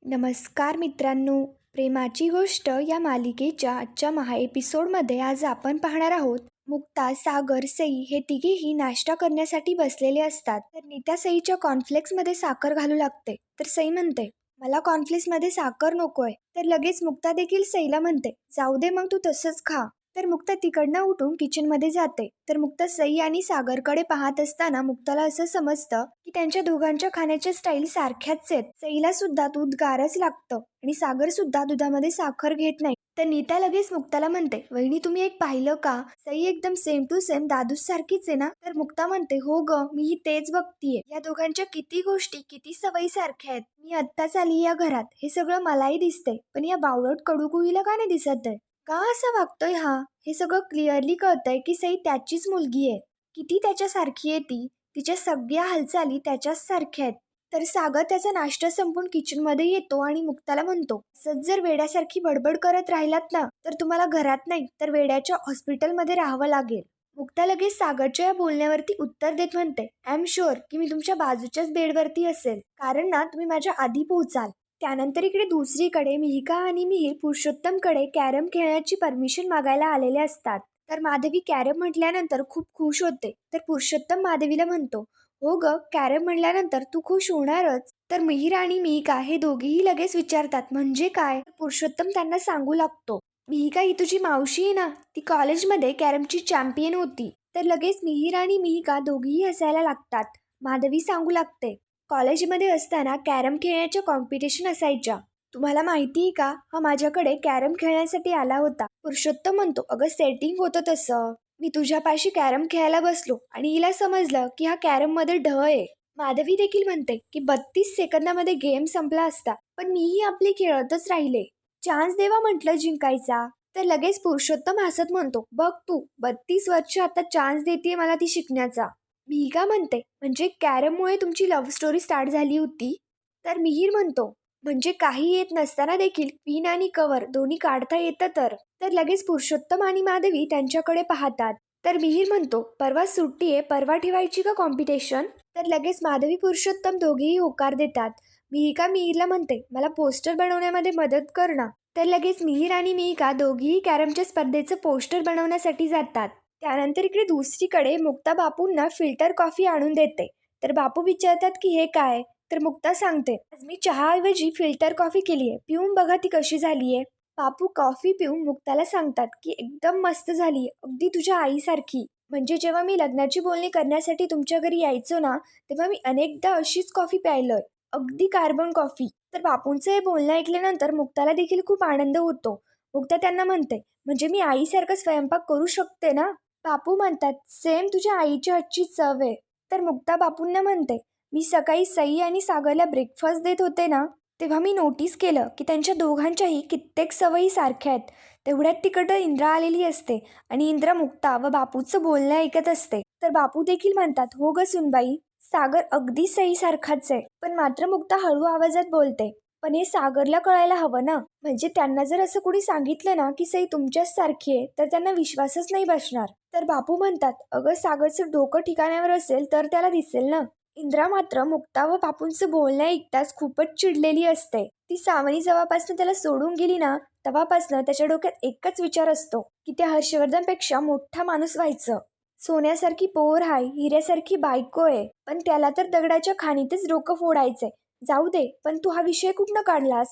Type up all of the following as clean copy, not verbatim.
नमस्कार मित्रांनो, प्रेमाची गोष्ट या मालिकेच्या आजच्या एपिसोडमध्ये आज आपण पाहणार आहोत. मुक्ता, सागर, सई हे तिघेही नाश्ता करण्यासाठी बसलेले असतात. तर नीता सईच्या कॉर्नफ्लेक्समध्ये साखर घालू लागते. तर सई म्हणते, मला कॉर्नफ्लेक्समध्ये साखर नकोय. तर लगेच मुक्ता देखील सईला म्हणते, जाऊ दे मग तू तसंच खा. तर मुक्ता तिकडनं उठून किचनमध्ये जाते. तर मुक्ता सई आणि सागरकडे पाहत असताना मुक्ताला असं समजतं की त्यांच्या दोघांच्या खाण्याच्या स्टाईल सारख्याच आहेत. सईला सुद्धा दूध गारच लागतं आणि सागर सुद्धा दुधामध्ये साखर घेत नाही. तर नीता लगेच मुक्ताला म्हणते, वहिनी तुम्ही एक पाहिलं का, सई एकदम सेम टू सेम दादूस सारखीच आहे ना. तर मुक्ता म्हणते, हो ग, मी तेच बघतीये. या दोघांच्या किती गोष्टी किती सवयी सारख्या आहेत. मी आत्ताच आली या घरात, हे सगळं मलाही दिसतंय, पण या बावळट कडूकुईला का नाही दिसत आहे? का असं वागतोय हा? हे सगळं क्लिअरली कळतंय की सई त्याचीच मुलगी आहे. किती त्याच्यासारखी आहे ती. तिच्या सगळ्या हालचाली त्याच्याच सारख्या आहेत. तर सागर त्याचा नाश्ता संपून किचनमध्ये येतो आणि मुक्ताला म्हणतो, असंच जर वेड्यासारखी बडबड करत राहिलात ना, तर तुम्हाला घरात नाही तर वेड्याच्या हॉस्पिटलमध्ये राहावं लागेल. मुक्ता लगेच सागरच्या या बोलण्यावरती उत्तर देत म्हणते, आय एम शुअर की मी तुमच्या बाजूच्याच बेडवरती असेल, कारण ना तुम्ही माझ्या आधी पोहोचाल. त्यानंतर इकडे दुसरीकडे मिहिका आणि मिहीर पुरुषोत्तमकडे कॅरम खेळण्याची परमिशन मागायला आलेले असतात. तर माधवी कॅरम म्हटल्यानंतर खूप खुश होते. तर पुरुषोत्तम माधवीला म्हणतो, हो ग, कॅरम म्हटल्यानंतर तू खुश होणारच. तर मिहीर आणि मिहिका हे दोघेही लगेच विचारतात, म्हणजे काय? पुरुषोत्तम त्यांना सांगू लागतो, मिहिका ही तुझी मावशी आहे ना, ती कॉलेजमध्ये कॅरमची चॅम्पियन होती. तर लगेच मिहीर आणि मिहिका दोघेही हसायला लागतात. माधवी सांगू लागते, कॉलेजमध्ये असताना कॅरम खेळण्याच्या कॉम्पिटिशन असायच्या. तुम्हाला माहिती आहे का, हा माझ्याकडे कॅरम खेळण्यासाठी आला होता. पुरुषोत्तम म्हणतो, अगं सेटिंग होतं तसं. मी तुझ्यापाशी कॅरम खेळायला बसलो आणि हिला समजलं की हा कॅरम मध्ये ढ आहे. माधवी देखील म्हणते की 32 सेकंदामध्ये गेम संपला असता, पण मीही आपली खेळतच राहिले. चान्स देवा म्हटलं जिंकायचा. तर लगेच पुरुषोत्तम हसत म्हणतो, बघ तू 32 वर्ष आता चान्स देते मला ती शिकण्याचा. मिहिका म्हणते, म्हणजे कॅरममुळे तुमची लव्ह स्टोरी स्टार्ट झाली होती? तर मिहीर म्हणतो, म्हणजे काही येत नसताना देखील क्वीन आणि कवर दोन्ही काढता येतं तर. तर लगेच पुरुषोत्तम आणि माधवी त्यांच्याकडे पाहतात. तर मिहीर म्हणतो, परवा सुट्टी आहे, परवा ठेवायची का कॉम्पिटिशन? तर लगेच माधवी पुरुषोत्तम दोघेही होकार देतात. मिहिका मिहीरला म्हणते, मला पोस्टर बनवण्यामध्ये मदत कर ना. तर लगेच मिहीर आणि मिहिका दोघीही कॅरमच्या स्पर्धेचं पोस्टर बनवण्यासाठी जातात. त्यानंतर इकडे दुसरीकडे मुक्ता बापूंना फिल्टर कॉफी आणून देते. तर बापू विचारतात की हे काय? तर मुक्ता सांगते, आज मी चहाऐवजी फिल्टर कॉफी केली आहे, पिऊन बघा ती कशी झालीये. बापू कॉफी पिऊन मुक्ताला सांगतात की एकदम मस्त झाली, अगदी तुझ्या आईसारखी. म्हणजे जेव्हा मी लग्नाची बोलणी करण्यासाठी तुमच्या घरी यायचो ना, तेव्हा मी अनेकदा अशीच कॉफी प्यायलोय, अगदी कार्बन कॉफी. तर बापूंचं हे बोलणं ऐकल्यानंतर मुक्ताला देखील खूप आनंद होतो. मुक्ता त्यांना म्हणते, म्हणजे मी आईसारखं स्वयंपाक करू शकते ना? बापू म्हणतात, सेम तुझ्या आईच्या हातची चव आहे. तर मुक्ता बापूंना म्हणते, मी सकाळी सई आणि सागरला ब्रेकफास्ट देत होते ना, तेव्हा मी नोटीस केलं की त्यांच्या दोघांच्याही कित्येक सवयी सारख्या आहेत. तेवढ्यात तिकडं इंद्रा आलेली असते आणि इंद्रा मुक्ता व बापूचं बोलणं ऐकत असते. तर बापू देखील म्हणतात, हो ग सुनबाई, सागर अगदी सई सारखाच आहे, पण मात्र मुक्ता हळू आवाजात बोलते. पण हे सागरला कळायला हवं ना, म्हणजे त्यांना जर असं कुणी सांगितलं ना की सई तुमच्याच सारखी आहे, तर त्यांना विश्वासच नाही बसणार. तर बापू म्हणतात, अगं सागरचं डोकं ठिकाण्यावर असेल तर त्याला दिसेल ना. इंद्रा मात्र मुक्ता व बापूंचं बोलणं ऐकताच खूपच चिडलेली असते. ती सावनी जेव्हापासून त्याला सोडून गेली ना, तेव्हापासून त्याच्या डोक्यात एकच विचार असतो की त्या हर्षवर्धनपेक्षा मोठा माणूस व्हायचं. सोन्यासारखी पोर हाय, हिऱ्यासारखी बायको आहे, पण त्याला तर दगडाच्या खाणीतच डोकं फोडायचंय. जाऊ दे, पण तू हा विषय कुठनं काढलास?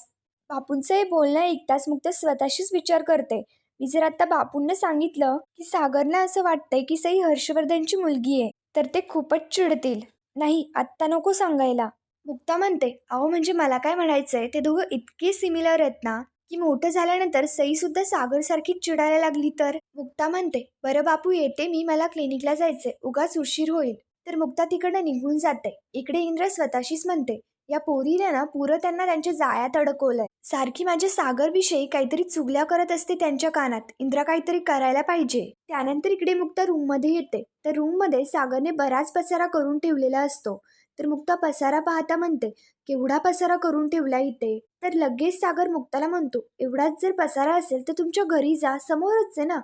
बापूंचं हे बोलणं ऐकताच मुक्ता स्वतःशीच विचार करते, मी जर आता बापूंना सांगितलं की सागरला असं वाटतंय की सई हर्षवर्धनची मुलगी आहे, तर ते खूपच चिडतील. नाही, आत्ता नको सांगायला. मुक्ता म्हणते, अहो म्हणजे मला काय म्हणायचंय, ते दोघं इतके सिमिलर आहेत ना, की मोठं झाल्यानंतर सई सुद्धा सागर सारखीच चिडायला लागली तर. मुक्ता म्हणते, बरं बापू येते मी, मला क्लिनिकला जायचंय, उगाच उशीर होईल. तर मुक्ता तिकडनं निघून जाते. इकडे इंद्र स्वतःशीच म्हणते, या पोरीने ना पुरं त्यांना त्यांच्या जाळ्यात अडकवलंय. सारखी माझ्या सागरविषयी काहीतरी चुगल्या करत असते त्यांच्या कानात. इंद्रा काहीतरी करायला पाहिजे. त्यानंतर इकडे मुक्ता रूम मध्ये येते. तर रूम मध्ये सागरने बराच पसारा करून ठेवलेला असतो. तर मुक्ता पसारा पाहता म्हणते, केवढा पसारा करून ठेवला इथे. तर लगेच सागर मुक्ताला म्हणतो, एवढाच जर पसारा असेल तर तुमच्या घरी जा, समोरच आहे ना.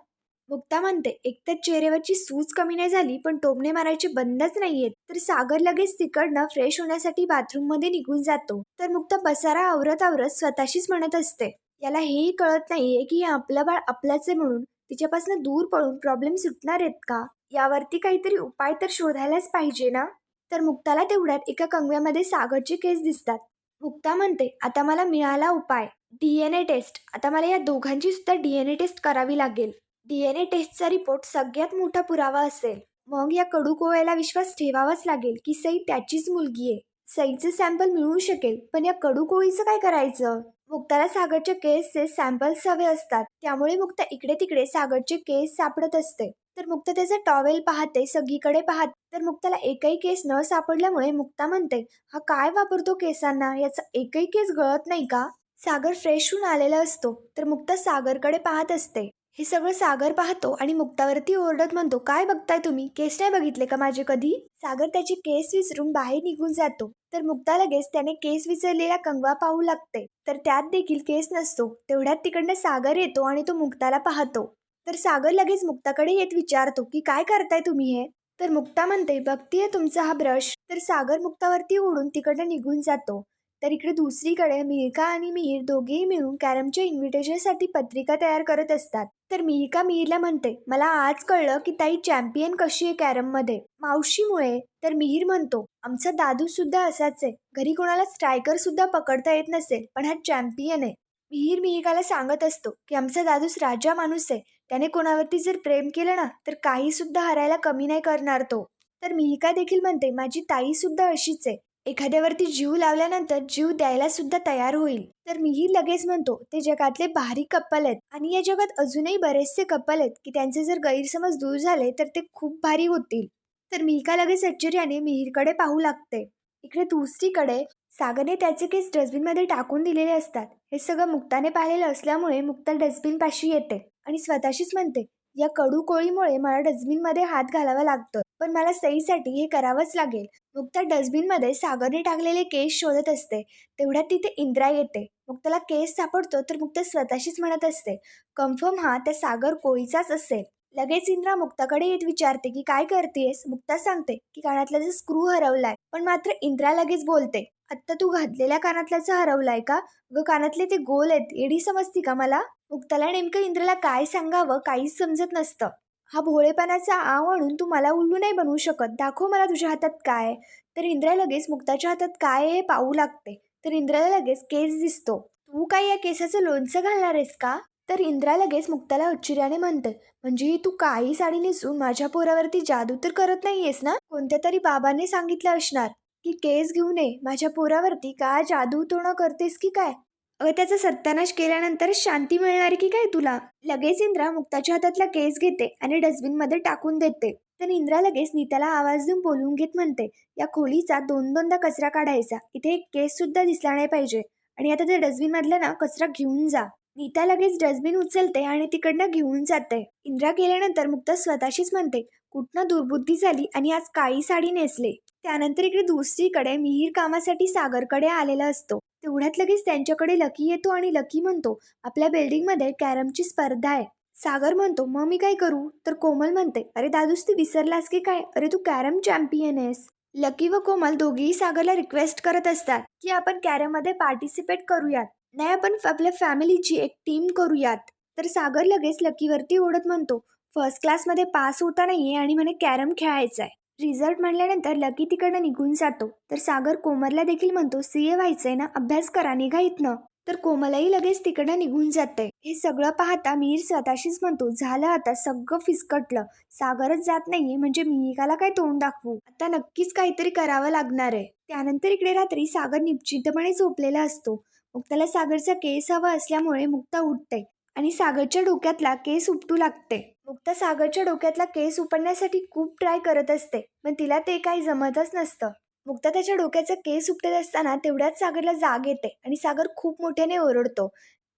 मुक्ता म्हणते एकतर चेहऱ्यावरची सूज कमी नाही झाली पण टोमणे मारायचे बंदच नाहीयेत. तर सागर लगेच तिकडनं फ्रेश होण्यासाठी बाथरूम मध्ये निघून जातो. तर मुक्ता पसारा आवरत आवरत स्वतःशीच म्हणत असते, याला हेही कळत नाहीये की हे आपलं बाळ आपलंच आहे म्हणून तिच्यापासून दूर पळून प्रॉब्लेम सुटणार आहेत का. यावरती काहीतरी उपाय तर शोधायलाच पाहिजे ना. तर मुक्ताला तेवढ्यात एका कंगव्यामध्ये सागरचे केस दिसतात. मुक्ता म्हणते आता मला मिळाला उपाय, डीएनए टेस्ट. आता मला या दोघांची सुद्धा डीएनए टेस्ट करावी लागेल. डीएनए टेस्टचा रिपोर्ट सगळ्यात मोठा पुरावा असेल. मग या कडू कोवळ्याला विश्वास ठेवावाच लागेल की सई त्याचीच मुलगी आहे. सईचं सॅम्पल मिळू शकेल पण या कडू कोळीचं काय करायचं. मुक्ताला सागरच्या केसचे सॅम्पल्स हवे असतात, त्यामुळे मुक्ता इकडे तिकडे सागरचे केस सापडत असते. तर मुक्ता त्याचा टॉवेल पाहते, सगळीकडे पाहते. तर मुक्ताला एकही केस न सापडल्यामुळे मुक्ता म्हणते, हा काय वापरतो केसांना, याचा एकही केस गळत नाही का. सागर फ्रेश होऊन आलेला असतो. तर मुक्ता सागरकडे पाहत असते. हे सगळं सागर पाहतो आणि मुक्तावरती ओरडत म्हणतो, काय बघताय तुम्ही, केस नाही बघितले का माझे कधी. सागर त्याचे केस विसरून बाहेर निघून जातो. तर मुक्ता लगेच त्याने केस विसरलेला कंगवा पाहू लागते. तर त्यात देखील केस नसतो. तेवढ्यात तिकडनं सागर येतो आणि तो मुक्ताला पाहतो. तर सागर लगेच मुक्ताकडे येत विचारतो की काय करताय तुम्ही हे. तर मुक्ता म्हणते, बघतीये तुमचा हा ब्रश. तर सागर मुक्तावरती ओढून तिकडनं निघून जातो. तर इकडे दुसरीकडे मिहिका आणि मिहीर दोघेही मिळून कॅरमच्या इन्व्हिटेशनसाठी पत्रिका तयार करत असतात. तर मिहिका मिहीरला म्हणते, मला आज कळलं की ताई चॅम्पियन कशी आहे कॅरममध्ये, मावशीमुळे. तर मिहीर म्हणतो, आमचा दादू सुद्धा असाच आहे, घरी कोणाला स्ट्रायकर सुद्धा पकडता येत नसेल पण हा चॅम्पियन आहे. मिहीर मिहिकाला सांगत असतो की आमचा दादूस राजा माणूस आहे, त्याने कोणावरती जर प्रेम केलं ना तर काही सुद्धा हरायला कमी नाही करणार तो. तर मिहिका देखील म्हणते, माझी ताई सुद्धा अशीच आहे, एखाद्यावरती जीव लावल्यानंतर जीव द्यायला सुद्धा तयार होईल. तर मीही लगेच म्हणतो, ते जगातले भारी कपल आहेत आणि या जगात अजूनही बरेचसे कपल आहेत की त्यांचे जर गैरसमज दूर झाले तर ते खूप भारी होतील. तर मिहिका लगेच आश्चर्याने मिहीरकडे पाहू लागते. इकडे दुसरीकडे सागरने त्याचे केस डस्टबिनमध्ये टाकून दिलेले असतात. हे सगळं मुक्ताने पाहिलेलं असल्यामुळे मुक्ता डस्टबिन पाशी येते आणि स्वतःशीच म्हणते, या कडू कोळीमुळे मला डस्टबिनमध्ये हात घालावा लागतोय पण मला सईसाठी हे करावंच लागेल. मुक्ता डस्टबिनमध्ये सागरने टाकलेले केस शोधत असते. तेवढ्यात तिथे इंद्रा येते. मुक्ताला केस सापडतो तर मुक्ता स्वतःशीच म्हणत असते, कन्फर्म हा त्या सागर कोळीचाच असेल. लगेच इंद्रा मुक्ताकडे येत विचारते की काय करतेस. मुक्ता सांगते की कानातला जो स्क्रू हरवलाय. पण मात्र इंद्रा लगेच बोलते, आत्ता तू घातलेल्या कानातल्याचा हरवलाय का ग, कानातले ते गोल आहेत, एडी समजती का मला. मुक्ताला नेमकं इंद्राला काय सांगावं काहीच समजत नसतं. हा भोळेपणाचा आव आणून तू मला उल्लू नाही बनवू शकत, दाखव मला तुझ्या हातात काय. तर इंद्रा लगेच मुक्ताच्या हातात काय आहे हे पाहू लागते. तर इंद्राला लगेच केस दिसतो. तू काय या केसाचं लोणचं घालणार आहेस का. तर इंद्रा लगेच मुक्ताला आश्चर्याने म्हणते, म्हणजे तू काही साडी नेसून माझ्या पोरावरती जादू तर करत नाहीयेस ना. कोणत्या तरी बाबांनी सांगितलं असणार की केस घेऊन ये, माझ्या पोरावरती काय जादू टोणं करतेस की काय. त्याचा सत्यानाश केल्यानंतरच शांती मिळणार की काय तुला. लगेच इंद्रा मुक्ताच्या हातातला केस घेते आणि डस्टबिनमध्ये टाकून देते. तर इंद्रा लगेच नीताला आवाज देऊन बोलवून घेत म्हणते, या खोलीचा दोनदा कचरा काढायचा, इथे एक केस सुद्धा दिसला नाही पाहिजे आणि आता त्या डस्टबिन मधला ना कचरा घेऊन जा. नीता लगेच डस्टबिन उचलते आणि तिकडनं घेऊन जाते. इंद्रा गेल्यानंतर मुक्ता स्वतःशीच म्हणते, कुठनं दुर्बुद्धी झाली आणि आज काळी साडी नेसले. त्यानंतर इकडे दुसरीकडे मिहीर कामासाठी सागरकडे आलेला असतो. तेवढ्यात लगेच त्यांच्याकडे लकी येतो आणि लकी म्हणतो, आपल्या बिल्डिंगमध्ये कॅरमची स्पर्धा आहे. सागर म्हणतो, मग मी काय करू. तर कोमल म्हणते, अरे दादूस ती विसरलास की काय, अरे तू कॅरम चॅम्पियन आहेस. लकी व कोमल दोघेही सागरला रिक्वेस्ट करत असतात की आपण कॅरम मध्ये पार्टिसिपेट करूयात, नाही आपण आपल्या फॅमिलीची एक टीम करूयात. तर सागर लगेच लकीवरती ओढत म्हणतो, फर्स्ट क्लासमध्ये पास होता नाहीये आणि म्हणे कॅरम खेळायचा आहे. रिझल्ट म्हणल्यानंतर लकी तिकडनं निघून जातो. तर सागर कोमलला देखील म्हणतो, सीए व्हायचंय ना, अभ्यास करा, निघा इथनं. तर कोमलही लगेच तिकडनं निघून जाते. हे सगळं पाहता मिहीर स्वतःशीच म्हणतो, झालं आता सगळं फिसकटलं, सागरच जात नाहीये म्हणजे मिहिकाला काय तोंड दाखवू, आता नक्कीच काहीतरी करावं लागणार आहे. त्यानंतर इकडे रात्री सागर निश्चितपणे झोपलेला असतो. मुक्ताला सागरचा केस हवा असल्यामुळे मुक्ता उठते आणि सागरच्या डोक्यातला केस उपटू लागते. मुक्ता सागरच्या डोक्यातला केस उपटण्यासाठी खूप ट्राय करत असते पण तिला ते काही जमतच नसतं. मुक्ता त्याच्या डोक्याचा केस उपटत असताना तेवढ्याच सागरला जाग येते आणि सागर खूप मोठ्याने ओरडतो.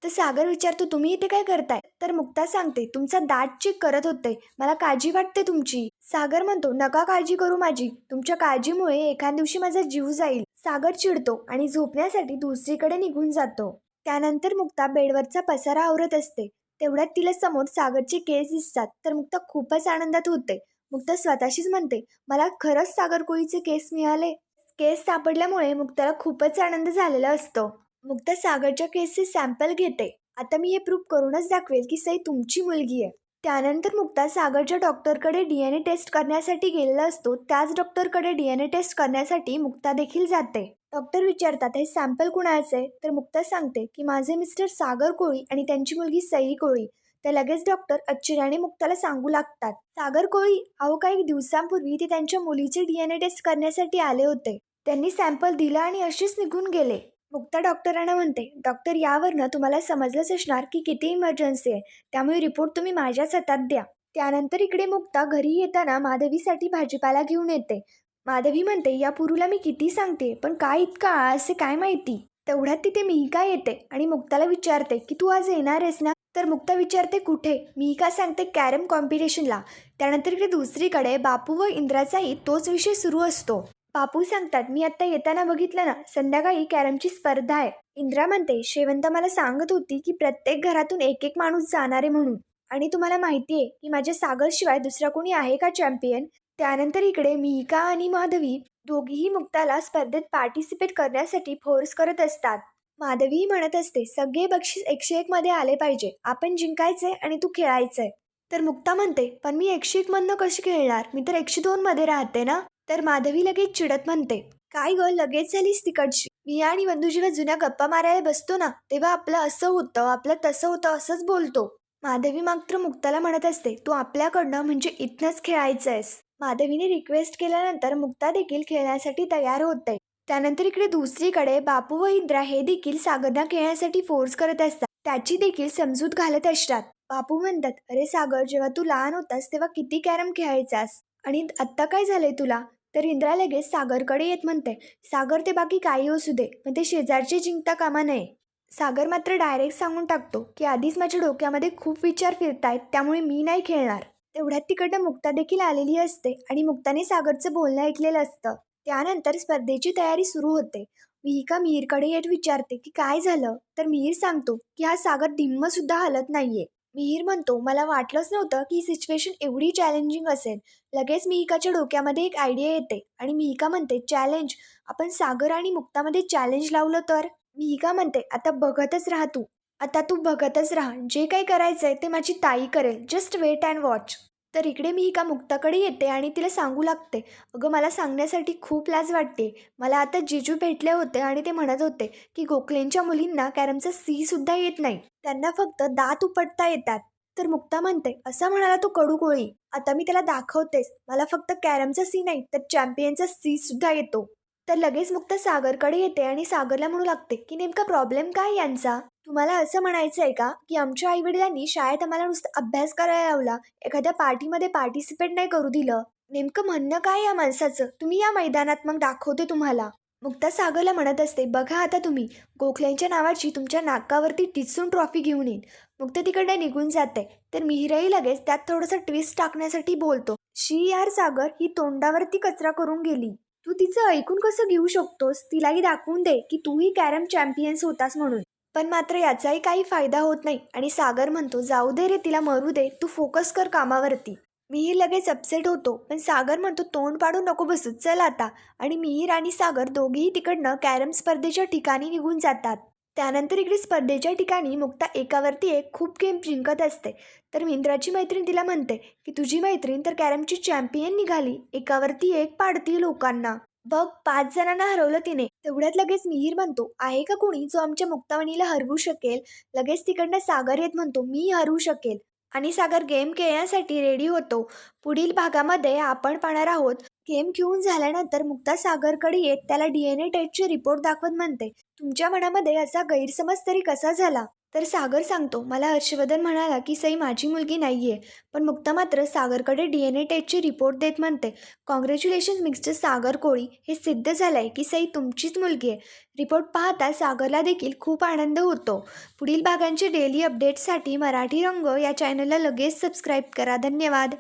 तर सागर विचारतो, तुम्ही इथे काय करताय. तर मुक्ता सांगते, तुमचा दात चेक करत होते, मला काळजी वाटते तुमची. सागर म्हणतो, नका काळजी करू माझी, तुमच्या काळजीमुळे एखाद दिवशी माझा जीव जाईल. सागर चिडतो आणि झोपण्यासाठी दुसरीकडे निघून जातो. त्यानंतर मुक्ता बेडवरचा पसारा आवरत असते. तेवढ्यात तिला समोर सागरचे केस दिसतात. तर मुक्ता खूपच आनंदात होते. मुक्ता स्वतःशीच म्हणते, मला खरंच सागर कोळीचे केस मिळाले. केस सापडल्यामुळे मुक्ताला खूपच आनंद झालेला असतो. मुक्ता सागरच्या केसचे सॅम्पल घेते. आता मी हे प्रूव्ह करूनच दाखवेल की सई तुमची मुलगी आहे. त्यानंतर मुक्ता सागरच्या डॉक्टरकडे DNA टेस्ट करण्यासाठी गेलेला असतो. त्याच डॉक्टरकडे DNA टेस्ट करण्यासाठी मुक्ता देखील जाते. डॉक्टर विचारतात, हे सॅम्पल कुणाचे? तर मुक्ता सांगते की माझे मिस्टर सागर कोळी आणि त्यांची मुलगी सई कोळी. तर लगेच डॉक्टर आश्चर्याने मुक्ताला सांगू लागतात, सागर कोळी, अहो काही दिवसांपूर्वी ते त्यांच्या मुलीचे DNA टेस्ट करण्यासाठी आले होते. त्यांनी सॅम्पल दिला आणि असेच निघून गेले. मुक्ता डॉक्टरांना म्हणते, डॉक्टर यावरनं तुम्हाला समजलंच असणार की किती इमर्जन्सी आहे. त्यामुळे रिपोर्ट तुम्ही माझ्याच हातात द्या. त्यानंतर इकडे मुक्ता घरी येताना माधवीसाठी भाजीपाला घेऊन येते. माधवी म्हणते, या पुरूला मी किती सांगते पण काय इतका आळस आहे काय माहिती. तेवढ्यात तिथे मिहिका येते आणि मुक्ताला विचारते की तू आज येणार आहेस ना? तर मुक्ता विचारते कुठे? मिहिका सांगते कॅरम कॉम्पिटिशनला. त्यानंतर इकडे दुसरीकडे बापू व इंद्राचाही तोच विषय सुरू असतो. बापू सांगतात, मी आत्ता येताना बघितलं ना, संध्याकाळी कॅरमची स्पर्धा आहे. इंद्रा म्हणते, शेवंत मला सांगत होती की प्रत्येक घरातून एक एक माणूस जाणार आहे म्हणून. आणि तुम्हाला माहिती आहे की माझ्या सागरशिवाय दुसरा कोणी आहे का चॅम्पियन? त्यानंतर इकडे मिहिका आणि माधवी दोघीही मुक्ताला स्पर्धेत पार्टिसिपेट करण्यासाठी फोर्स करत असतात. माधवी म्हणत असते, सगळे बक्षीस 101 मध्ये आले पाहिजे. आपण जिंकायचंय आणि तू खेळायचंय. तर मुक्ता म्हणते, पण मी 101 मधनं कशी खेळणार? मी तर 102 मध्ये राहते ना. तर माधवी लगेच चिडत म्हणते, काय ग लगेच झालीस तिकडची? मी आणि वंदू जेव्हा जुन्या गप्पा मारायला बसतो ना, तेव्हा आपलं असं होतं, आपलं तसं होतं असंच बोलतो. माधवी मात्र मुक्ताला म्हणत असते, तू आपल्याकडनं म्हणजे इथनंच खेळायचंयस. माधवीने रिक्वेस्ट केल्यानंतर मुक्ता देखील खेळण्यासाठी तयार होते. त्यानंतर इकडे दुसरीकडे बापू व इंद्रा हे देखील सागरना खेळण्यासाठी फोर्स करत असतात. त्याची देखील समजूत घालत असतात. बापू म्हणतात, अरे सागर, जेव्हा तू लहान होतास तेव्हा किती कॅरम खेळायचास आणि आत्ता काय झालंय तुला? तर इंद्रा लगेच सागरकडे येत म्हणते, सागर ते बाकी काही असू दे पण ते शेजारचे जिंकता कामा नये. सागर मात्र डायरेक्ट सांगून टाकतो की आधीच माझ्या डोक्यामध्ये खूप विचार फिरतायत, त्यामुळे मी नाही खेळणार. तेवढ्यात तिकडनं मुक्ता देखील आलेली असते आणि मुक्ताने सागरचं बोलणं ऐकलेलं असतं. त्यानंतर स्पर्धेची तयारी सुरू होते. मिहिका मिहीरकडे येत विचारते की काय झालं? तर मिहीर सांगतो की हा सागर धिम्म सुद्धा हलत नाहीये. मिहीर म्हणतो, मला वाटलंच नव्हतं की ही सिच्युएशन एवढी चॅलेंजिंग असेल. लगेच मिहिकाच्या डोक्यामध्ये एक आयडिया येते आणि मिहिका म्हणते, चॅलेंज? आपण सागर आणि मुक्तामध्ये चॅलेंज लावलं तर? मिहिका म्हणते, आता बघतच राहा तू. आता तू बघतच राहा. जे काही करायचंय ते माझी ताई करेल. Just wait and watch. तर इकडे मिहिका मुक्ताकडे येते आणि तिला सांगू लागते, अगं मला सांगण्यासाठी खूप लाज वाटते. मला आता जिजू भेटले होते आणि ते म्हणत होते की गोखलेंच्या मुलींना कॅरमचा सी सुद्धा येत नाही. त्यांना फक्त दात उपटता येतात. तर मुक्ता म्हणते, असा म्हणाला तो कडू कोळी. आता मी त्याला दाखवतेस. मला फक्त कॅरमचा सी नाही तर चॅम्पियनचा सी सुद्धा येतो. तर लगेच मुक्ता सागरकडे येते आणि सागरला म्हणू लागते की नेमका प्रॉब्लेम काय यांचा? तुम्हाला असं म्हणायचं आहे का की आमच्या आईवडिलांनी शाळेत आम्हाला नुसतं अभ्यास करायला लावला, एखाद्या पार्टीमध्ये पार्टिसिपेट नाही करू दिलं? नेमकं म्हणणं काय या माणसाचं? तुम्ही या मैदानात, मग दाखवते तुम्हाला. मुक्ता सागरला म्हणत असते, बघा आता तुम्ही गोखल्यांच्या नावाची तुमच्या नाकावरती टिचून ट्रॉफी घेऊन येईन. मुक्ता तिकडे निघून जाते. तर मिहिरही लगेच त्यात थोडंसं ट्विस्ट टाकण्यासाठी बोलतो, शी यार सागर, ही तोंडावरती कचरा करून गेली. तू तिचं ऐकून कसं घेऊ शकतोस? तिलाही दाखवून दे की तूही कॅरम चॅम्पियन्स होतास म्हणून. पण मात्र याचाही काही फायदा होत नाही आणि सागर म्हणतो, जाऊ दे रे, तिला मरू दे, तू फोकस कर कामावरती. मिहीर लगेच अपसेट होतो पण सागर म्हणतो, तोंड पाडून नको बसू, चल आता. आणि मिहीर आणि सागर दोघेही तिकडनं कॅरम स्पर्धेच्या ठिकाणी निघून जातात. त्यानंतर इकडे स्पर्धेच्या ठिकाणी मुक्ता एकावरती एक खूप गेम जिंकत असते. तर मिंद्राची मैत्रीण तिला म्हणते की तुझी मैत्रीण तर कॅरमची चॅम्पियन निघाली, एकावरती एक पाडती लोकांना. बघ, 5 जणांना हरवलं तिने. तेवढ्यात लगेच मिहीर म्हणतो, आहे का कोणी जो आमच्या मुक्तावणीला हरवू शकेल? लगेच तिकडनं सागर येत म्हणतो, मी हरवू शकेल. आणि सागर गेम खेळण्यासाठी रेडी होतो. पुढील भागामध्ये आपण पाहणार आहोत, गेम खेळून झाल्यानंतर मुक्ता सागरकडे येत त्याला DNA टेस्टचे रिपोर्ट दाखवत म्हणते, तुमच्या मनामध्ये असा गैरसमज तरी कसा झाला? तर सागर सांगतो, मला हर्षवर्धन म्हणाला की सई माझी मुलगी नाहीये. पण मुक्ता मात्र सागरकडे DNA टेस्टचे रिपोर्ट देत म्हणते, कॉंग्रॅच्युलेशन मिस्टर सागर कोळी, हे सिद्ध झालंय की सई तुमचीच मुलगी आहे. रिपोर्ट पाहता सागरला देखील खूप आनंद होतो. पुढील भागांचे डेली अपडेट्ससाठी मराठी रंग या चॅनलला लगेच सबस्क्राईब करा. धन्यवाद.